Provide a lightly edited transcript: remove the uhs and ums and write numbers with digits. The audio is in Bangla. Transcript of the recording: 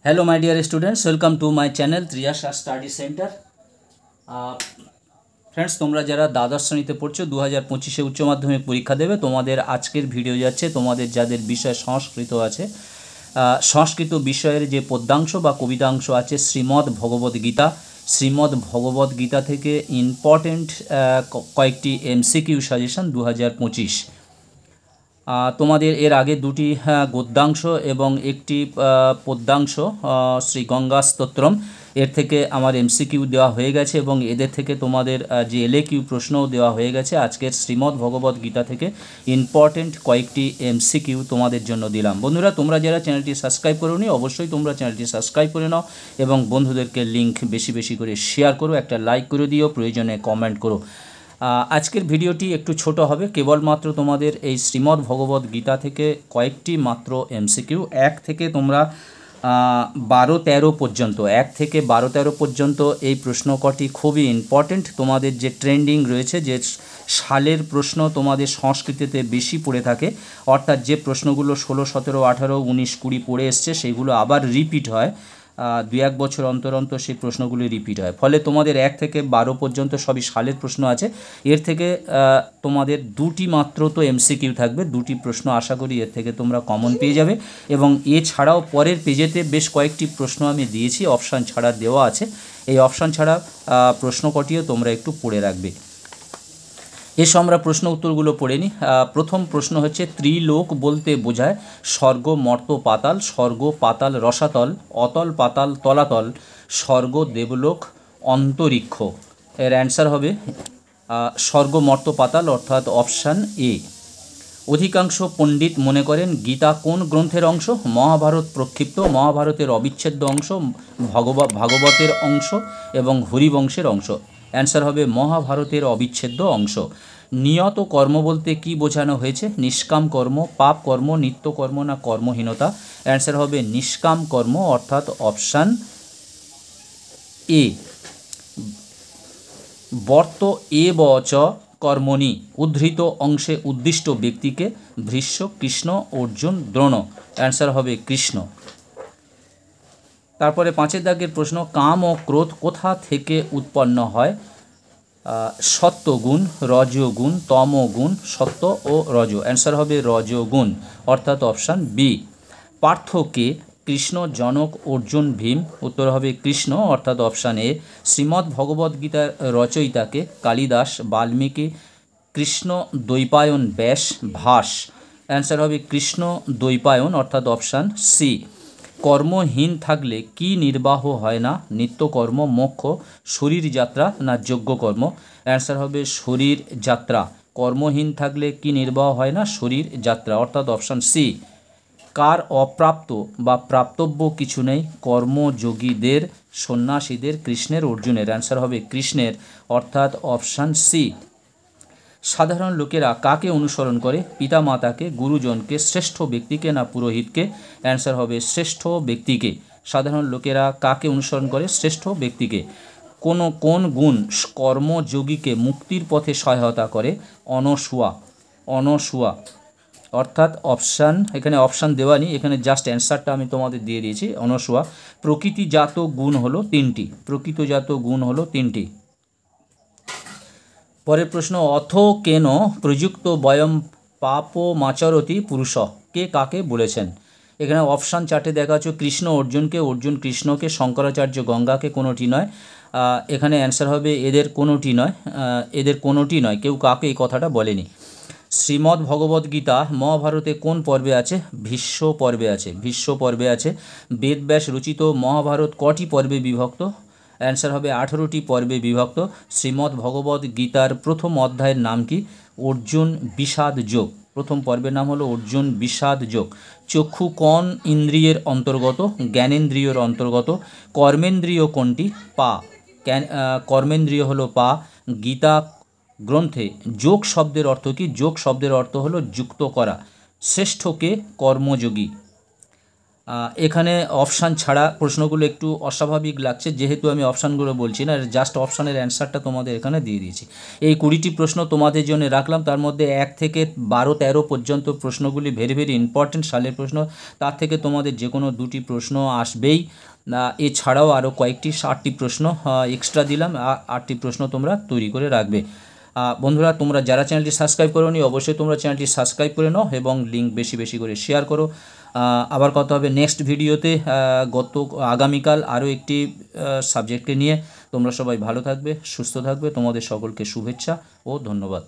Hello my dear students, welcome to my channel Triyash study centre. Friends, তোমরা যারা দ্বাদশ শ্রেণীতে পড়ছো 2025-এ উচ্চ মাধ্যমিক পরীক্ষা দেবে, তোমাদের আজকের ভিডিও যাচ্ছে তোমাদের যাদের বিষয় সংস্কৃত আছে, সংস্কৃত বিষয়ের যে পদ্যাংশ বা কবিতাংশ আছে শ্রীমদ্ ভগবদ গীতা, শ্রীমদ্ ভগবদ গীতা থেকে ইম্পর্টেন্ট কয়েকটি এমসিকিউ সাজেশন 2025। তোমাদের এর আগে দুটি গদ্যাংশ এবং একটি পদ্যাংশ শ্রী গঙ্গা স্তোত্রম এর থেকে আমার এমসিকিউ দেওয়া হয়ে গেছে এবং এদের থেকে তোমাদের যে এলএকিউ প্রশ্নও দেওয়া হয়ে গেছে। আজকের শ্রীমদ্ ভগবদ গীতা থেকে ইম্পর্টেন্ট কয়েকটি এমসিকিউ তোমাদের জন্য দিলাম। বন্ধুরা, তোমরা যারা চ্যানেলটি সাবস্ক্রাইব করোনি অবশ্যই তোমরা চ্যানেলটি সাবস্ক্রাইব করে নাও এবং বন্ধুদেরকে লিঙ্ক বেশি বেশি করে শেয়ার করো, একটা লাইক করে দিও, প্রয়োজনে কমেন্ট করো। আজকের ভিডিওটি একটু ছোট হবে, কেবলমাত্র তোমাদের এই শ্রীমদ্ ভগবদ গীতা থেকে কয়েকটি মাত্র এমসিকিউ। 1 থেকে তোমরা 12-13 পর্যন্ত, 1 থেকে 12-13 পর্যন্ত এই প্রশ্ন কটি খুবই ইম্পর্টেন্ট। তোমাদের যে ট্রেন্ডিং রয়েছে, যে সালের প্রশ্ন তোমাদের সংস্কৃতিতে বেশি পড়ে থাকে, অর্থাৎ যে প্রশ্নগুলো 16, 17, 18, 19, 20 পড়ে এসছে সেগুলো আবার রিপিট হয়, 2-1 বছর অন্তর অন্তর সেই প্রশ্নগুলি রিপিট হয়। ফলে তোমাদের 1 থেকে 12 পর্যন্ত সবই সালের প্রশ্ন আছে। এর থেকে তোমাদের দুটি মাত্র তো এমসিকিউ থাকবে, দুটি প্রশ্ন আশা করি এর থেকে তোমরা কমন পেয়ে যাবে। এবং এছাড়াও পরের পেজেতে বেশ কয়েকটি প্রশ্ন আমি দিয়েছি, অপশান ছাড়া দেওয়া আছে। এই অপশান ছাড়া প্রশ্ন কটিও তোমরা একটু পড়ে রাখবে। এসব আমরা প্রশ্ন উত্তরগুলো পড়ে নিই। প্রথম প্রশ্ন হচ্ছে, ত্রিলোক বলতে বোঝায় স্বর্গ, মর্ত, পাতাল, স্বর্গ, পাতাল, রসাতল, অতল, পাতাল, তলাতল, স্বর্গ, দেবলোক, অন্তরিক্ষ। এর অ্যান্সার হবে স্বর্গ, মর্ত, পাতাল, অর্থাৎ অপশান এ। অধিকাংশ পণ্ডিত মনে করেন গীতা কোন গ্রন্থের অংশ? মহাভারত প্রক্ষিপ্ত, মহাভারতের অবিচ্ছেদ্য অংশ, ভাগবতের অংশ এবং হরিবংশের অংশ। অ্যান্সার হবে মহাভারতের অবিচ্ছেদ্য অংশ। নিয়ত কর্ম বলতে কি বোঝানো হয়েছে? নিষ্কাম কর্ম, পাপ কর্ম, নিত্যকর্ম না কর্মহীনতা? অ্যান্সার হবে নিষ্কাম কর্ম, অর্থাৎ অপশান এ। বর্ত এব চ কর্মণি উদ্ধৃত অংশে উদ্দিষ্ট ব্যক্তিকে? ভীষ্ম, কৃষ্ণ, অর্জুন, দ্রোণ। অ্যান্সার হবে কৃষ্ণ। তারপরে 5 দাগের প্রশ্ন, কাম ও ক্রোধ কোথা থেকে উৎপন্ন হয়? সত্ত্বগুণ, রজগুণ, তমগুণ, সত্ত্ব ও রজ। অ্যান্সার হবে রজগুণ, অর্থাৎ অপশান বি। পার্থকে? কৃষ্ণ, জনক, অর্জুন, ভীম। উত্তর হবে কৃষ্ণ, অর্থাৎ অপশান এ। শ্রীমদ্ ভগবদ্গীতার রচয়িতাকে? কালিদাস, বাল্মীকি, কৃষ্ণ দ্বৈপায়ন, ব্যাস, ভাস। অ্যান্সার হবে কৃষ্ণ দ্বৈপায়ন, অর্থাৎ অপশান সি। কর্মহীন থাকলে কি নির্বাহ হয় না? নিত্যকর্ম, মোক্ষ, শরীর যাত্রা না যজ্ঞকর্ম? অ্যান্সার হবে শরীর যাত্রা। কর্মহীন থাকলে কি নির্বাহ হয় না? শরীর যাত্রা, অর্থাৎ অপশান সি। কার অপ্রাপ্ত বা প্রাপ্তব্য কিছু নেই? কর্মযোগীদের, সন্ন্যাসীদের, কৃষ্ণের, অর্জুনের। অ্যান্সার হবে কৃষ্ণের, অর্থাৎ অপশান সি। সাধারণ লোকেরা কাকে অনুসরণ করে? পিতামাতাকে, গুরুজনকে, শ্রেষ্ঠ ব্যক্তিকে না পুরোহিতকে? অ্যান্সার হবে শ্রেষ্ঠ ব্যক্তিকে। সাধারণ লোকেরা কাকে অনুসরণ করে? শ্রেষ্ঠ ব্যক্তিকে। কোন গুণ কর্মযোগীকে মুক্তির পথে সহায়তা করে? অনসূয়া, অনসূয়া, অর্থাৎ অপশান, এখানে অপশান দেওয়া নেই, এখানে জাস্ট অ্যান্সারটা আমি তোমাদের দিয়ে দিয়েছি, অনসূয়া। প্রকৃতিজাত গুণ হলো 3টি, প্রকৃতিজাত গুণ হলো 3টি। পরের প্রশ্ন, অথ কেন প্রযুক্ত বয়ম পাপমাচরতি পুরুষ? কে কাকে বলেছেন? এখানে অপশান 4টে দেখা হচ্ছে, কৃষ্ণ অর্জুনকে, অর্জুন কৃষ্ণকে, শঙ্করাচার্য গঙ্গাকে, কোনোটি নয়। এখানে অ্যান্সার হবে এদের কোনোটি নয়, এদের কোনোটি নয়, কেউ কাকে এই কথাটা বলেনি। শ্রীমদ্ ভগবদ্গীতা মহাভারতে কোন পর্বে আছে? ভীষ্ম পর্বে আছে, ভীষ্ম পর্বে আছে। বেদব্যাস রচিত মহাভারত কটি পর্বে বিভক্ত? অ্যান্সার হবে 18টি পর্বে বিভক্ত। শ্রীমদ্ ভগবদ গীতার প্রথম অধ্যায়ের নাম কি? অর্জুন বিষাদ যোগ। প্রথম পর্বের নাম হলো অর্জুন বিষাদ যোগ। চক্ষু কোন ইন্দ্রিয়ের অন্তর্গত? জ্ঞানেন্দ্রিয়র অন্তর্গত। কর্মেন্দ্রিয় কোনটি? পা। কর্মেন্দ্রিয় হলো পা। গীতা গ্রন্থে যোগ শব্দের অর্থ কি? যোগ শব্দের অর্থ হলো যুক্ত করা। শ্রেষ্ঠকে? কর্মযোগী। এখানে অপশান ছাড়া প্রশ্নগুলো একটু অস্বাভাবিক লাগছে, যেহেতু আমি অপশানগুলো বলছি না, জাস্ট অপশানের অ্যান্সারটা তোমাদের এখানে দিয়ে দিয়েছি। এই 20টি প্রশ্ন তোমাদের জন্য রাখলাম, তার মধ্যে 1 থেকে 12-13 পর্যন্ত প্রশ্নগুলি ভেরি ভেরি ইম্পর্টেন্ট সালের প্রশ্ন। তার থেকে তোমাদের যে কোনো 2টি প্রশ্ন আসবেই। এছাড়াও আরও কয়েকটি 8টি প্রশ্ন এক্সট্রা দিলাম, 8টি প্রশ্ন তোমরা তৈরি করে রাখবে। বন্ধুরা, তোমরা যারা চ্যানেলটি সাবস্ক্রাইব করোনি অবশ্যই তোমরা চ্যানেলটি সাবস্ক্রাইব করে নাও এবং লিঙ্ক বেশি বেশি করে শেয়ার করো। আবার কথা হবে নেক্সট ভিডিওতে আগামীকাল আরও একটি সাবজেক্টকে নিয়ে। তোমরা সবাই ভালো থাকবে, সুস্থ থাকবে, তোমাদের সকলকে শুভেচ্ছা ও ধন্যবাদ।